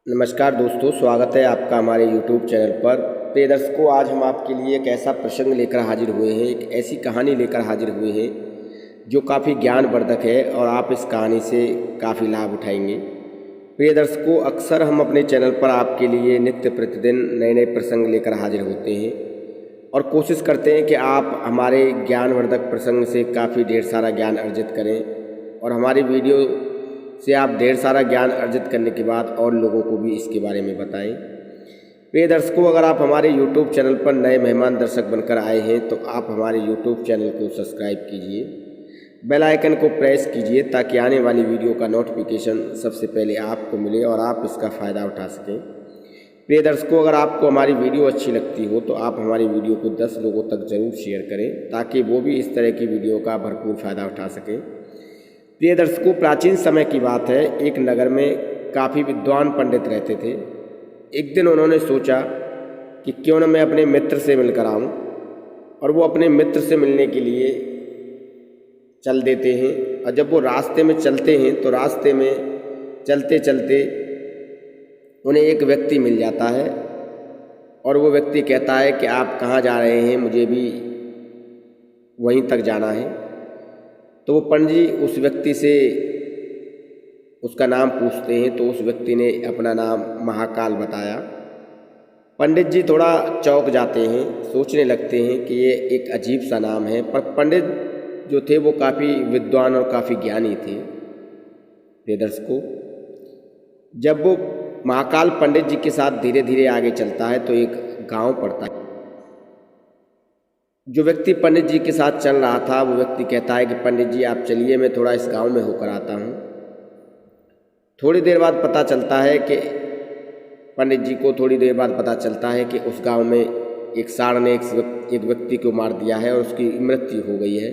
नमस्कार दोस्तों, स्वागत है आपका हमारे YouTube चैनल पर। प्रिय दर्शकों, आज हम आपके लिए एक ऐसा प्रसंग लेकर हाजिर हुए हैं, एक ऐसी कहानी लेकर हाजिर हुए हैं जो काफ़ी ज्ञानवर्धक है और आप इस कहानी से काफ़ी लाभ उठाएंगे। प्रिय दर्शकों, अक्सर हम अपने चैनल पर आपके लिए नित्य प्रतिदिन नए नए प्रसंग लेकर हाजिर होते हैं और कोशिश करते हैं कि आप हमारे ज्ञानवर्धक प्रसंग से काफ़ी ढेर सारा ज्ञान अर्जित करें और हमारी वीडियो से आप ढेर सारा ज्ञान अर्जित करने के बाद और लोगों को भी इसके बारे में बताएं। प्रिय दर्शकों, अगर आप हमारे YouTube चैनल पर नए मेहमान दर्शक बनकर आए हैं तो आप हमारे YouTube चैनल को सब्सक्राइब कीजिए, बेल आइकन को प्रेस कीजिए ताकि आने वाली वीडियो का नोटिफिकेशन सबसे पहले आपको मिले और आप इसका फ़ायदा उठा सकें। प्रिय दर्शकों, अगर आपको हमारी वीडियो अच्छी लगती हो तो आप हमारी वीडियो को 10 लोगों तक ज़रूर शेयर करें ताकि वो भी इस तरह की वीडियो का भरपूर फ़ायदा उठा सकें। प्रिय दर्शकों, प्राचीन समय की बात है। एक नगर में काफ़ी विद्वान पंडित रहते थे। एक दिन उन्होंने सोचा कि क्यों न मैं अपने मित्र से मिलकर आऊं, और वो अपने मित्र से मिलने के लिए चल देते हैं। और जब वो रास्ते में चलते हैं तो रास्ते में चलते चलते उन्हें एक व्यक्ति मिल जाता है और वो व्यक्ति कहता है कि आप कहाँ जा रहे हैं, मुझे भी वहीं तक जाना है। तो वो पंडित जी उस व्यक्ति से उसका नाम पूछते हैं तो उस व्यक्ति ने अपना नाम महाकाल बताया। पंडित जी थोड़ा चौंक जाते हैं, सोचने लगते हैं कि ये एक अजीब सा नाम है, पर पंडित जो थे वो काफ़ी विद्वान और काफ़ी ज्ञानी थे। प्रिय दर्शकों, जब वो महाकाल पंडित जी के साथ धीरे धीरे आगे चलता है तो एक गांव पड़ता है। जो व्यक्ति पंडित जी के साथ चल रहा था वो व्यक्ति कहता है कि पंडित जी आप चलिए, मैं थोड़ा इस गांव में होकर आता हूँ। थोड़ी देर बाद पता चलता है कि पंडित जी को थोड़ी देर बाद पता चलता है कि उस गांव में एक सांड ने एक व्यक्ति को मार दिया है और उसकी मृत्यु हो गई है।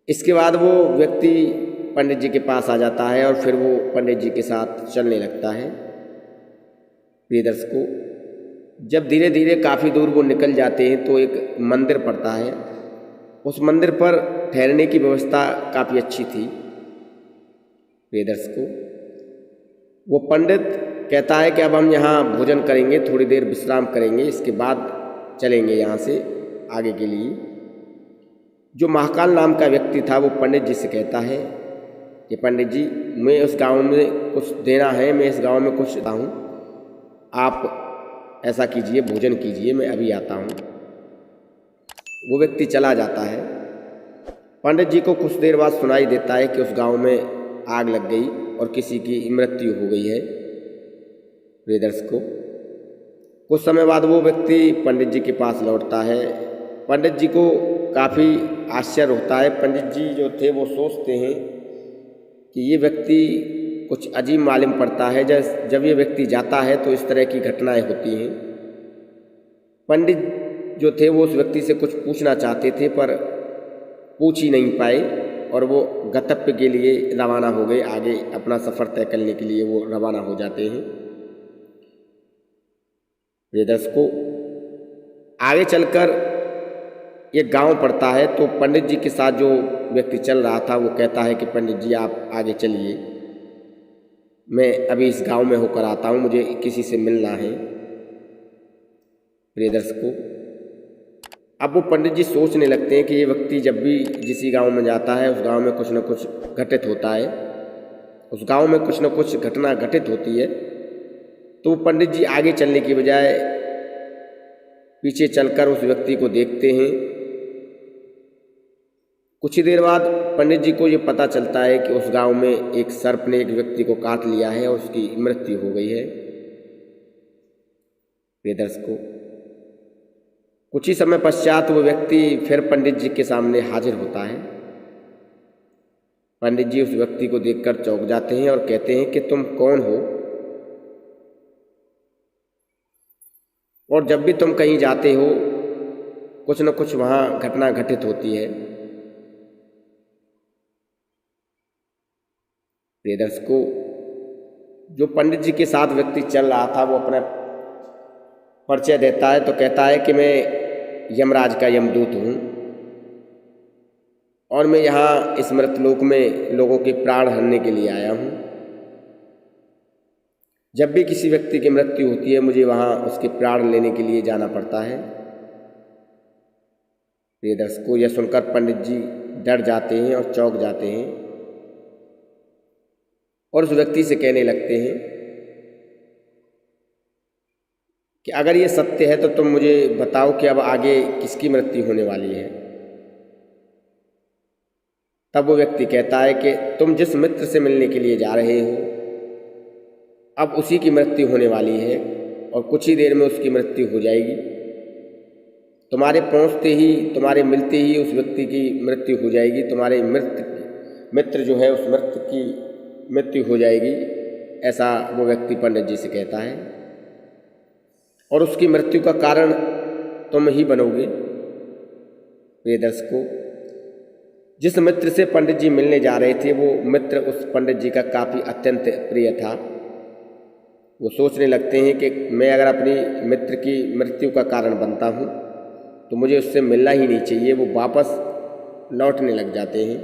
इसके बाद वो व्यक्ति पंडित जी के पास आ जाता है और फिर वो पंडित जी के साथ चलने लगता है। प्रिय दर्शकों, जब धीरे धीरे काफ़ी दूर वो निकल जाते हैं तो एक मंदिर पड़ता है। उस मंदिर पर ठहरने की व्यवस्था काफ़ी अच्छी थी। प्रिय दर्शकों, वो पंडित कहता है कि अब हम यहाँ भोजन करेंगे, थोड़ी देर विश्राम करेंगे, इसके बाद चलेंगे यहाँ से आगे के लिए। जो महाकाल नाम का व्यक्ति था वो पंडित जी से कहता है कि पंडित जी, मैं उस गांव में कुछ देना है, मैं इस गांव में कुछ देता हूँ, आप ऐसा कीजिए, भोजन कीजिए, मैं अभी आता हूँ। वो व्यक्ति चला जाता है। पंडित जी को कुछ देर बाद सुनाई देता है कि उस गांव में आग लग गई और किसी की मृत्यु हो गई है। प्रिय दर्शकों, कुछ समय बाद वो व्यक्ति पंडित जी के पास लौटता है। पंडित जी को काफ़ी आश्चर्य होता है। पंडित जी जो थे वो सोचते हैं कि ये व्यक्ति कुछ अजीब मालूम पड़ता है। जब ये व्यक्ति जाता है तो इस तरह की घटनाएं होती हैं। पंडित जो थे वो उस व्यक्ति से कुछ पूछना चाहते थे पर पूछ ही नहीं पाए और वो गंतव्य के लिए रवाना हो गए। आगे अपना सफ़र तय करने के लिए वो रवाना हो जाते हैं। प्रिय दर्शकों, आगे चलकर एक गांव पड़ता है तो पंडित जी के साथ जो व्यक्ति चल रहा था वो कहता है कि पंडित जी आप आगे चलिए, मैं अभी इस गांव में होकर आता हूँ, मुझे किसी से मिलना है। प्रिय दर्शकों, अब वो पंडित जी सोचने लगते हैं कि ये व्यक्ति जब भी जिस गांव में जाता है उस गांव में कुछ न कुछ घटित होता है, उस गांव में कुछ न कुछ घटना घटित होती है। तो पंडित जी आगे चलने की बजाय पीछे चलकर उस व्यक्ति को देखते हैं। कुछ ही देर बाद पंडित जी को ये पता चलता है कि उस गांव में एक सर्प ने एक व्यक्ति को काट लिया है और उसकी मृत्यु हो गई है। प्रिय दर्शकों, कुछ ही समय पश्चात वो व्यक्ति फिर पंडित जी के सामने हाजिर होता है। पंडित जी उस व्यक्ति को देखकर चौंक जाते हैं और कहते हैं कि तुम कौन हो और जब भी तुम कहीं जाते हो कुछ न कुछ वहाँ घटना घटित होती है। प्रिय दर्शकों, जो पंडित जी के साथ व्यक्ति चल रहा था वो अपना परिचय देता है तो कहता है कि मैं यमराज का यमदूत हूँ और मैं यहाँ इस मृतलोक में लोगों के प्राण हरने के लिए आया हूँ। जब भी किसी व्यक्ति की मृत्यु होती है मुझे वहाँ उसके प्राण लेने के लिए जाना पड़ता है। प्रिय दर्शकों, यह सुनकर पंडित जी डर जाते हैं और चौंक जाते हैं और उस व्यक्ति से कहने लगते हैं कि अगर ये सत्य है तो तुम मुझे बताओ कि अब आगे किसकी मृत्यु होने वाली है। तब वो व्यक्ति कहता है कि तुम जिस मित्र से मिलने के लिए जा रहे हो अब उसी की मृत्यु होने वाली है और कुछ ही देर में उसकी मृत्यु हो जाएगी। तुम्हारे पहुंचते ही, तुम्हारे मिलते ही उस व्यक्ति की मृत्यु हो जाएगी। तुम्हारे मित्र जो है उस मृत्यु की मृत्यु हो जाएगी, ऐसा वो व्यक्ति पंडित जी से कहता है और उसकी मृत्यु का कारण तुम ही बनोगे। प्रिय दर्शकों, जिस मित्र से पंडित जी मिलने जा रहे थे वो मित्र उस पंडित जी का काफ़ी अत्यंत प्रिय था। वो सोचने लगते हैं कि मैं अगर अपनी मित्र की मृत्यु का कारण बनता हूँ तो मुझे उससे मिलना ही नहीं चाहिए। वो वापस लौटने लग जाते हैं।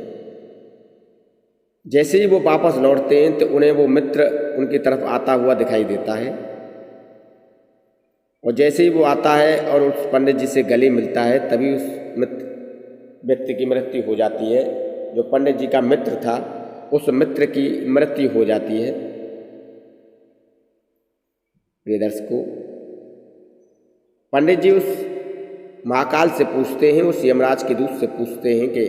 जैसे ही वो वापस लौटते हैं तो उन्हें वो मित्र उनकी तरफ आता हुआ दिखाई देता है और जैसे ही वो आता है और उस पंडित जी से गले मिलता है तभी उस व्यक्ति की मृत्यु हो जाती है। जो पंडित जी का मित्र था उस मित्र की मृत्यु हो जाती है। प्रिय दर्शकों, पंडित जी उस महाकाल से पूछते हैं, उस यमराज के दूत से पूछते हैं कि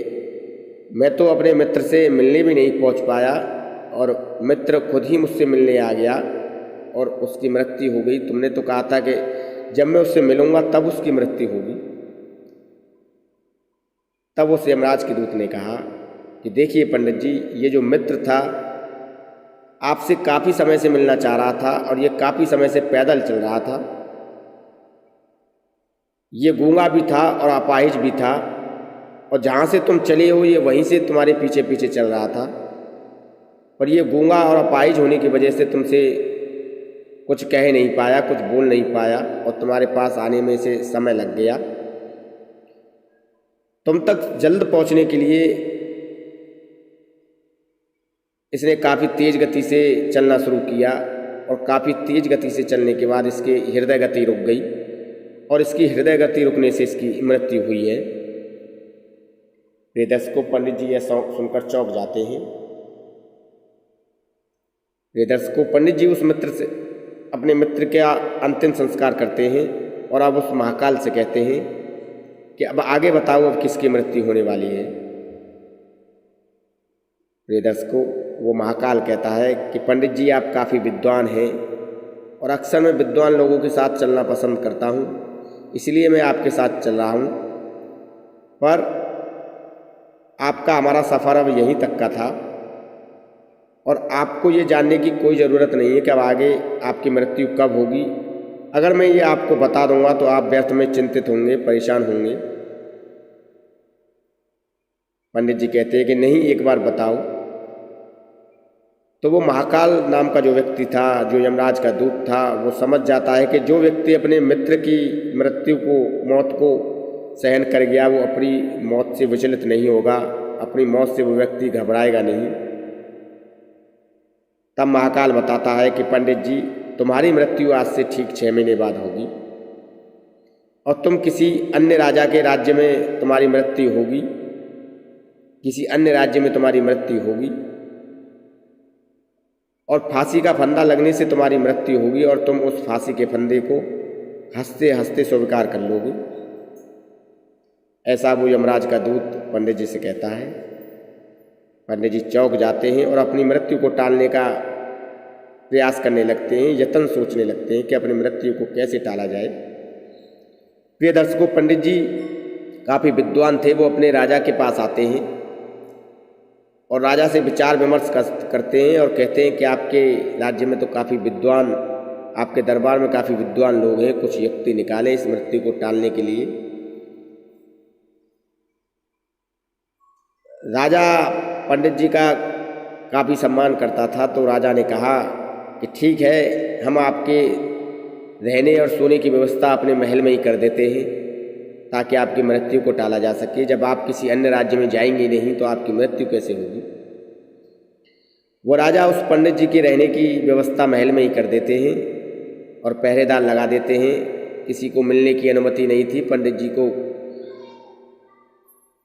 मैं तो अपने मित्र से मिलने भी नहीं पहुंच पाया और मित्र खुद ही मुझसे मिलने आ गया और उसकी मृत्यु हो गई। तुमने तो कहा था कि जब मैं उससे मिलूंगा तब उसकी मृत्यु होगी। तब उस यमराज के दूत ने कहा कि देखिए पंडित जी, ये जो मित्र था आपसे काफ़ी समय से मिलना चाह रहा था और ये काफ़ी समय से पैदल चल रहा था। ये गूंगा भी था और अपाहिज भी था और जहाँ से तुम चले हो ये वहीं से तुम्हारे पीछे पीछे चल रहा था। पर ये गूंगा और अपाहिज होने की वजह से तुमसे कुछ कह नहीं पाया, कुछ बोल नहीं पाया और तुम्हारे पास आने में से समय लग गया। तुम तक जल्द पहुंचने के लिए इसने काफ़ी तेज गति से चलना शुरू किया और काफ़ी तेज गति से चलने के बाद इसकी हृदय गति रुक गई और इसकी हृदय गति रुकने से इसकी मृत्यु हुई है। प्रिय दर्शकों, पंडित जी यह सुनकर चौंक जाते हैं। प्रिय दर्शकों, पंडित जी उस मित्र से अपने मित्र का अंतिम संस्कार करते हैं और अब उस महाकाल से कहते हैं कि अब आगे बताओ अब किसकी मृत्यु होने वाली है। प्रिय दर्शकों, वो महाकाल कहता है कि पंडित जी आप काफ़ी विद्वान हैं और अक्सर मैं विद्वान लोगों के साथ चलना पसंद करता हूँ, इसलिए मैं आपके साथ चल रहा हूँ। पर आपका हमारा सफ़र अब यहीं तक का था और आपको ये जानने की कोई ज़रूरत नहीं है कि अब आगे आपकी मृत्यु कब होगी। अगर मैं ये आपको बता दूंगा तो आप व्यर्थ में चिंतित होंगे, परेशान होंगे। पंडित जी कहते हैं कि नहीं, एक बार बताओ। तो वो महाकाल नाम का जो व्यक्ति था, जो यमराज का दूत था, वो समझ जाता है कि जो व्यक्ति अपने मित्र की मृत्यु को, मौत को सहन कर गया वो अपनी मौत से विचलित नहीं होगा, अपनी मौत से वो व्यक्ति घबराएगा नहीं। तब महाकाल बताता है कि पंडित जी तुम्हारी मृत्यु आज से ठीक 6 महीने बाद होगी और तुम किसी अन्य राजा के राज्य में तुम्हारी मृत्यु होगी, किसी अन्य राज्य में तुम्हारी मृत्यु होगी और फांसी का फंदा लगने से तुम्हारी मृत्यु होगी और तुम उस फांसी के फंदे को हंसते हंसते स्वीकार कर लोगे। ऐसा वो यमराज का दूत पंडित जी से कहता है। पंडित जी चौंक जाते हैं और अपनी मृत्यु को टालने का प्रयास करने लगते हैं, यत्न सोचने लगते हैं कि अपनी मृत्यु को कैसे टाला जाए। प्रिय दर्शकों, पंडित जी काफ़ी विद्वान थे। वो अपने राजा के पास आते हैं और राजा से विचार विमर्श करते हैं और कहते हैं कि आपके राज्य में तो काफ़ी विद्वान, आपके दरबार में काफ़ी विद्वान लोग हैं, कुछ युक्ति निकालें इस मृत्यु को टालने के लिए। राजा पंडित जी का काफ़ी सम्मान करता था, तो राजा ने कहा कि ठीक है, हम आपके रहने और सोने की व्यवस्था अपने महल में ही कर देते हैं ताकि आपकी मृत्यु को टाला जा सके। जब आप किसी अन्य राज्य में जाएंगे नहीं तो आपकी मृत्यु कैसे होगी। वो राजा उस पंडित जी के रहने की व्यवस्था महल में ही कर देते हैं और पहरेदार लगा देते हैं। किसी को मिलने की अनुमति नहीं थी। पंडित जी को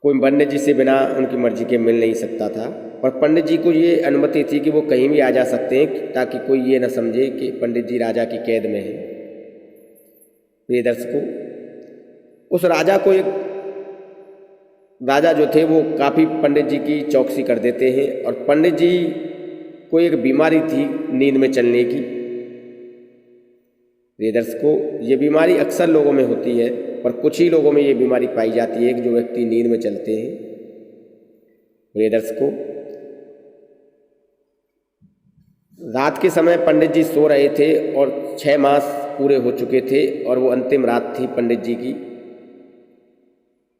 कोई पंडित जी से बिना उनकी मर्जी के मिल नहीं सकता था। और पंडित जी को ये अनुमति थी कि वो कहीं भी आ जा सकते हैं, ताकि कोई ये न समझे कि पंडित जी राजा की कैद में हैं। प्रिय दर्शकों, उस राजा को एक राजा जो थे वो काफ़ी पंडित जी की चौकसी कर देते हैं। और पंडित जी को एक बीमारी थी नींद में चलने की। प्रिय दर्शकों, ये बीमारी अक्सर लोगों में होती है, पर कुछ ही लोगों में ये बीमारी पाई जाती है कि जो व्यक्ति नींद में चलते हैं। प्रिय दर्शकों, रात के समय पंडित जी सो रहे थे और 6 मास पूरे हो चुके थे और वो अंतिम रात थी पंडित जी की।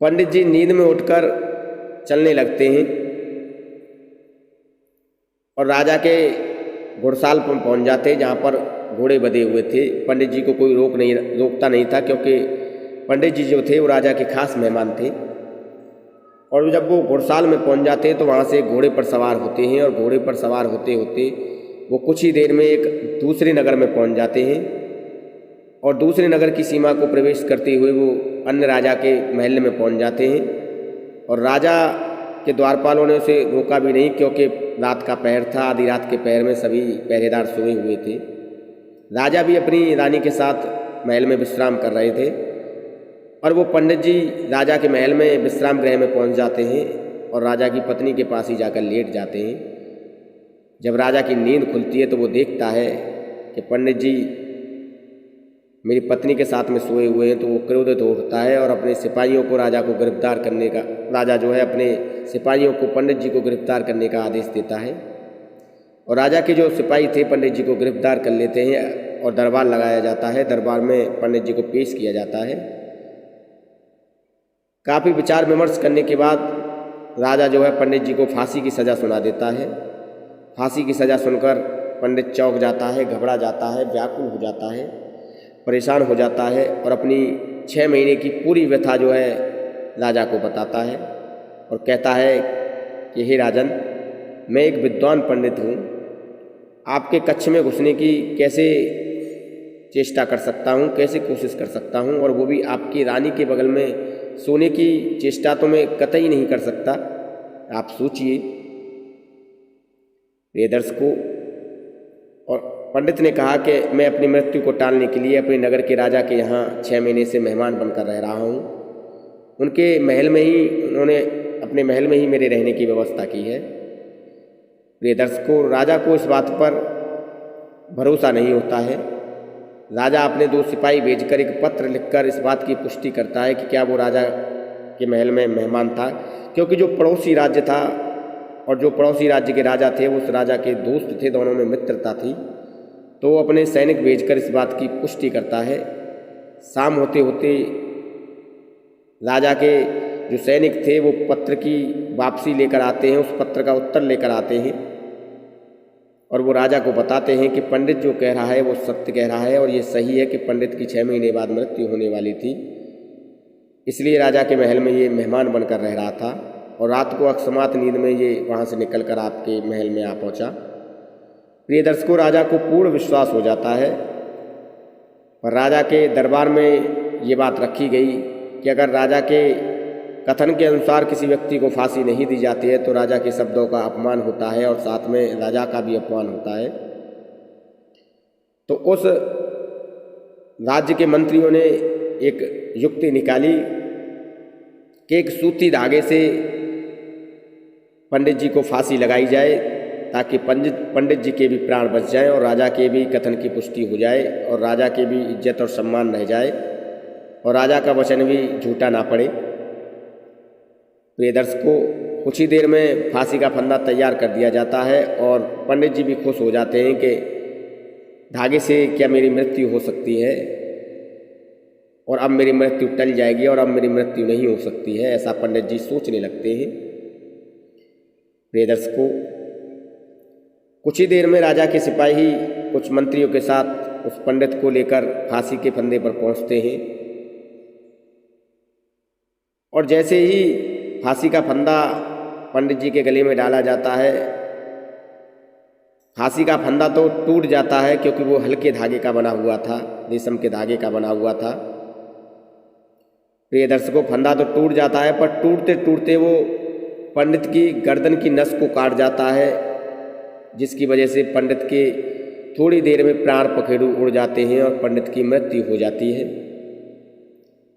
पंडित जी नींद में उठकर चलने लगते हैं और राजा के घुड़साल पर पहुंच जाते हैं, जहाँ पर घोड़े बंधे हुए थे। पंडित जी को कोई रोकता नहीं था, क्योंकि पंडित जी जो थे वो राजा के खास मेहमान थे। और जब वो घुड़साल में पहुंच जाते हैं तो वहाँ से घोड़े पर सवार होते हैं और घोड़े पर सवार होते होते वो कुछ ही देर में एक दूसरे नगर में पहुंच जाते हैं। और दूसरे नगर की सीमा को प्रवेश करते हुए वो अन्य राजा के महल में पहुंच जाते हैं। और राजा के द्वारपालों ने उसे रोका भी नहीं, क्योंकि रात का पहर था। आधी रात के पहर में सभी पहरेदार सोए हुए थे। राजा भी अपनी रानी के साथ महल में विश्राम कर रहे थे। और वो पंडित जी राजा के महल में विश्राम गृह में पहुंच जाते हैं और राजा की पत्नी के पास ही जाकर लेट जाते हैं। जब राजा की नींद खुलती है तो वो देखता है कि पंडित जी मेरी पत्नी के साथ में सोए हुए हैं। तो वो क्रोधित होता है और अपने सिपाहियों को राजा को गिरफ्तार करने का राजा जो है अपने सिपाहियों को पंडित जी को गिरफ्तार करने का आदेश देता है। और राजा के जो सिपाही थे पंडित जी को गिरफ्तार कर लेते हैं और दरबार लगाया जाता है। दरबार में पंडित जी को पेश किया जाता है। काफ़ी विचार विमर्श करने के बाद राजा जो है पंडित जी को फांसी की सज़ा सुना देता है। फांसी की सज़ा सुनकर पंडित चौंक जाता है, घबरा जाता है, व्याकुल हो जाता है, परेशान हो जाता है और अपनी 6 महीने की पूरी व्यथा जो है राजा को बताता है और कहता है कि हे राजन, मैं एक विद्वान पंडित हूँ। आपके कक्ष में घुसने की कैसे चेष्टा कर सकता हूँ, कैसे कोशिश कर सकता हूँ, और वो भी आपकी रानी के बगल में सोने की चेष्टा तो मैं कतई नहीं कर सकता। आप सोचिए। प्रिय दर्शकों, और पंडित ने कहा कि मैं अपनी मृत्यु को टालने के लिए अपने नगर के राजा के यहाँ 6 महीने से मेहमान बनकर रह रहा हूँ। उनके महल में ही उन्होंने अपने महल में ही मेरे रहने की व्यवस्था की है। प्रिय दर्शकों, राजा को इस बात पर भरोसा नहीं होता है। राजा अपने 2 सिपाही भेजकर एक पत्र लिखकर इस बात की पुष्टि करता है कि क्या वो राजा के महल में मेहमान था, क्योंकि जो पड़ोसी राज्य था और जो पड़ोसी राज्य के राजा थे वो उस राजा के दोस्त थे, दोनों में मित्रता थी। तो वो अपने सैनिक भेजकर इस बात की पुष्टि करता है। शाम होते होते राजा के जो सैनिक थे वो पत्र की वापसी लेकर आते हैं, उस पत्र का उत्तर लेकर आते हैं और वो राजा को बताते हैं कि पंडित जो कह रहा है वो सत्य कह रहा है और ये सही है कि पंडित की 6 महीने बाद मृत्यु होने वाली थी। इसलिए राजा के महल में ये मेहमान बनकर रह रहा था और रात को अकस्मात नींद में ये वहाँ से निकलकर आपके महल में आ पहुँचा। प्रिय दर्शकों, राजा को पूर्ण विश्वास हो जाता है। पर राजा के दरबार में ये बात रखी गई कि अगर राजा के कथन के अनुसार किसी व्यक्ति को फांसी नहीं दी जाती है तो राजा के शब्दों का अपमान होता है और साथ में राजा का भी अपमान होता है। तो उस राज्य के मंत्रियों ने एक युक्ति निकाली कि एक सूती धागे से पंडित जी को फांसी लगाई जाए, ताकि पंडित जी के भी प्राण बच जाएं और राजा के भी कथन की पुष्टि हो जाए और राजा के भी इज्जत और सम्मान रह जाए और राजा का वचन भी झूठा ना पड़े। प्रिय दर्शकों, कुछ ही देर में फांसी का फंदा तैयार कर दिया जाता है और पंडित जी भी खुश हो जाते हैं कि धागे से क्या मेरी मृत्यु हो सकती है और अब मेरी मृत्यु टल जाएगी और अब मेरी मृत्यु नहीं हो सकती है, ऐसा पंडित जी सोचने लगते हैं। प्रिय दर्शकों, कुछ ही देर में राजा के सिपाही कुछ मंत्रियों के साथ उस पंडित को लेकर फांसी के फंदे पर पहुंचते हैं और जैसे ही फांसी का फंदा पंडित जी के गले में डाला जाता है फांसी का फंदा तो टूट जाता है क्योंकि वो हल्के धागे का बना हुआ था, रेशम के धागे का बना हुआ था। प्रिय दर्शकों, फंदा तो टूट जाता है पर टूटते टूटते वो पंडित की गर्दन की नस को काट जाता है, जिसकी वजह से पंडित के थोड़ी देर में प्राण पखेरु उड़ जाते हैं और पंडित की मृत्यु हो जाती है।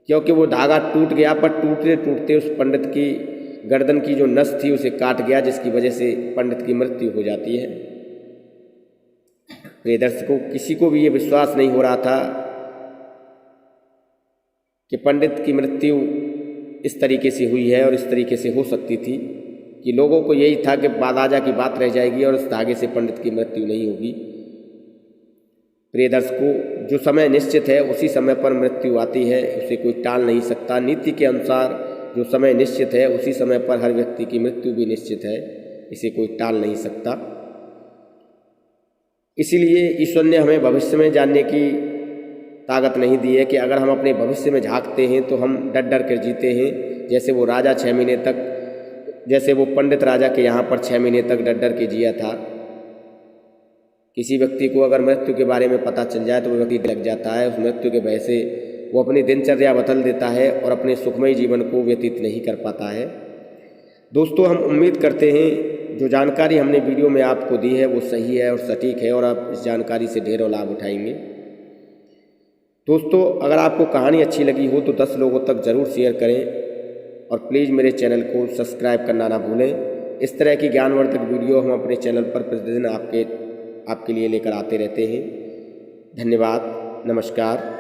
क्योंकि वो धागा टूट गया पर टूटते टूटते उस पंडित की गर्दन की जो नस थी उसे काट गया, जिसकी वजह से पंडित की मृत्यु हो जाती है। प्रिय दर्शकों, किसी को भी ये विश्वास नहीं हो रहा था कि पंडित की मृत्यु इस तरीके से हुई है और इस तरीके से हो सकती थी, कि लोगों को यही था कि बालाजा की बात रह जाएगी और उस धागे से पंडित की मृत्यु नहीं होगी। प्रिय दर्शकों, जो समय निश्चित है उसी समय पर मृत्यु आती है, उसे कोई टाल नहीं सकता। नीति के अनुसार जो समय निश्चित है उसी समय पर हर व्यक्ति की मृत्यु भी निश्चित है, इसे कोई टाल नहीं सकता। इसीलिए ईश्वर ने हमें भविष्य में जानने की ताकत नहीं दी है कि अगर हम अपने भविष्य में झांकते हैं तो हम डर डर कर जीते हैं। जैसे वो राजा 6 महीने तक, जैसे वो पंडित राजा के यहाँ पर 6 महीने तक डर डर के जिया था। किसी व्यक्ति को अगर मृत्यु के बारे में पता चल जाए तो वो व्यक्ति लग जाता है, उस मृत्यु के भय से वो अपनी दिनचर्या बदल देता है और अपने सुखमय जीवन को व्यतीत नहीं कर पाता है। दोस्तों, हम उम्मीद करते हैं जो जानकारी हमने वीडियो में आपको दी है वो सही है और सटीक है और आप इस जानकारी से ढेरों लाभ उठाएंगे। दोस्तों, अगर आपको कहानी अच्छी लगी हो तो 10 लोगों तक ज़रूर शेयर करें और प्लीज़ मेरे चैनल को सब्सक्राइब करना ना भूलें। इस तरह की ज्ञानवर्धक वीडियो हम अपने चैनल पर प्रतिदिन आपके लिए लेकर आते रहते हैं। धन्यवाद, नमस्कार।